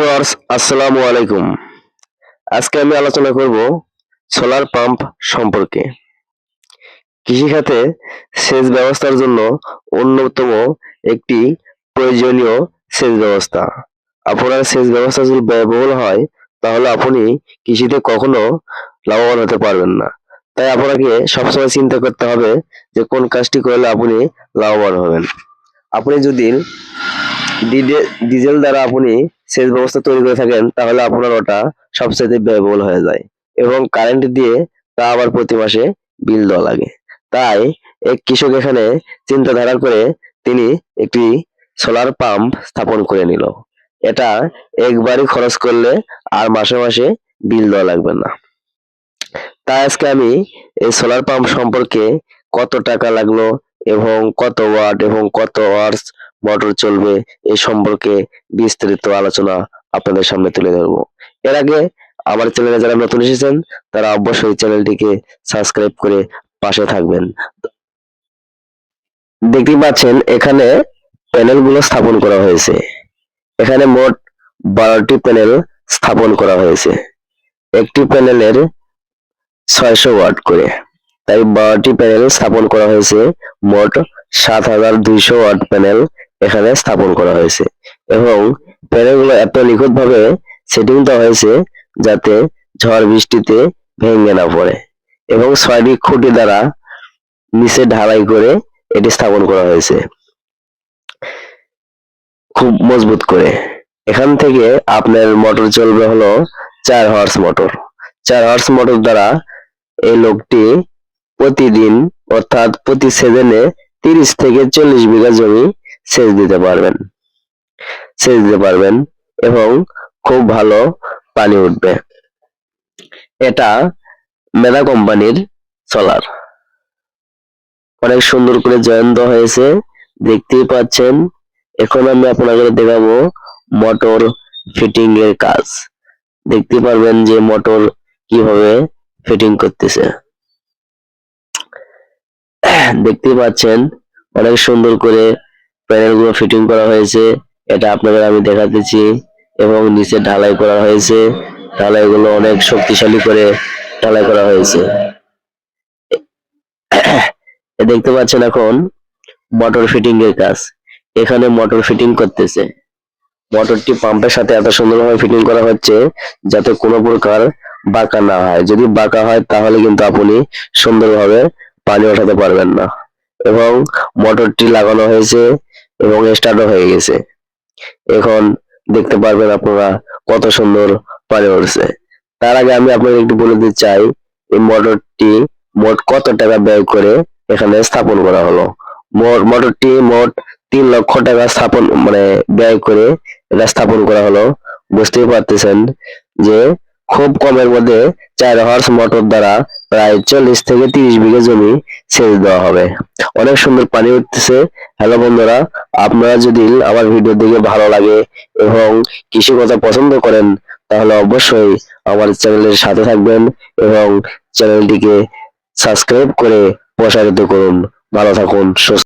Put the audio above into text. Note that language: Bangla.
ভিউয়ার্স, আসসালামু আলাইকুম। আজকে আমি আলোচনা করব সোলার পাম্প সম্পর্কে। কৃষিখাতে সেচ ব্যবস্থার জন্য অন্যতম একটি প্রয়োজনীয় সেচ ব্যবস্থা। আপনার সেচ ব্যবস্থা যদি ব্যয়বহুল হয় তাহলে আপনি কৃষিতে কখনো লাভবান হতে পারবেন না। তাই আপনাকে সবসময় চিন্তা করতে হবে যে কোন কাজটি করলে আপনি লাভবান হবেন। আপনি যদি ডিজেল দ্বারা আপনি সেচ ব্যবস্থা তৈরি করে থাকেন তাহলে আপনার ওটা সবচেয়ে ব্যয়বহুল হয়ে যায় এবং কারেন্ট দিয়ে তা আবার প্রতি মাসে বিল দেওয়া লাগে। তাই এক কৃষক এখানে চিন্তাধারা করে তিনি একটি সোলার পাম্প স্থাপন করে নিল। এটা একবারই খরচ করলে আর মাসে মাসে বিল দেওয়া লাগবে না। তাই আজকে আমি এই সোলার পাম্প সম্পর্কে কত টাকা লাগলো এবং কত ওয়াট এবং কত আওয়ার্স মোটর চলবে এই সম্পর্কে বিস্তারিত আলোচনা আপনাদের সামনে তুলে ধরবো। এর আগে আমার চ্যানেলে যারা নতুন এসেছেন তারা অবশ্যই চ্যানেলটিকে সাবস্ক্রাইব করে পাশে থাকবেন। দেখতেই পাচ্ছেন এখানে প্যানেলগুলো স্থাপন করা হয়েছে। এখানে মোট 12টি প্যানেল স্থাপন করা হয়েছে। একটি প্যানেলের 600 ওয়াট করে। তাই 12টি প্যানেল স্থাপন করা হয়েছে। মোট 7200 ওয়াট প্যানেল এখানে স্থাপন করা হয়েছে এবং প্যানেলগুলো এত নিখুঁতভাবে সেটিং দেওয়া হয়েছে যাতে ঝড় বৃষ্টিতে ভেঙে না পড়ে এবং 6টি খুঁটি দ্বারা নিচে ঢালাই করে এটি স্থাপন করা হয়েছে খুব মজবুত করে। এখান থেকে আপনার মোটর চলবে হলো 4 হর্স মোটর। 4 হর্স মোটর দ্বারা এই লোকটি প্রতিদিন অর্থাৎ প্রতি সিজনে 30 থেকে 40 বিঘা জমি সেচ দিতে পারবেন এবং খুব ভালো পানি উঠবে। এটা মেধা কোম্পানির সোলার। অনেক সুন্দর করে জয়েন দেওয়া হয়েছে, দেখতেই পাচ্ছেন। এখন আমি আপনাদের দেখাবো মোটর ফিটিং এর কাজ। দেখতে পারবেন যে মোটর কিভাবে ফিটিং করতেছে। দেখতেই পাচ্ছেন অনেক সুন্দর করে প্যানেলগুলো ফিটিং করা হয়েছে। এটা আপনাদের আমি দেখাতেছি এবং নিচে ঢালাই করা হয়েছে। ঢালাইগুলো অনেক শক্তিশালী করে ঢালাই করা হয়েছে। দেখতে পাচ্ছেন এখন মোটর ফিটিং এর কাজ। এখানে মোটর ফিটিং করতেছে। মোটরটি পাম্পের সাথে এত সুন্দরভাবে ফিটিং করা হচ্ছে যাতে কোনো প্রকার বাঁকা না হয়। যদি বাঁকা হয় তাহলে কিন্তু আপনি সুন্দরভাবে পানি ওঠাতে পারবেন না। এবং মোটরটি লাগানো হয়েছে এবং স্টার্টও হয়ে গেছে। এখন দেখতে পারবেন আপনারা কত সুন্দর পানি উঠছে। তার আগে আমি আপনাদের একটু বলে দিতে চাই এই মোটরটি মোট কত টাকা ব্যয় করে এখানে স্থাপন করা হলো। মোটরটি মোট 3 লক্ষ টাকা ব্যয় করে এটা স্থাপন করা হলো। বুঝতেই পারতেছেন যে খুব কমের মধ্যে 4 হর্স মোটর দ্বারা প্রায় 40 থেকে 30 বিঘা জমি সেচ দেওয়া হবে। অনেক সুন্দর পানি উঠতেছে। হ্যালো বন্ধুরা, আপনারা যদি আমার ভিডিও দেখে ভালো লাগে এবং কৃষি কথা পছন্দ করেন তাহলে অবশ্যই আমার চ্যানেলের সাথে থাকবেন এবং চ্যানেলটিকে সাবস্ক্রাইব করে প্রসারিত করুন। ভালো থাকুন, সুস্থ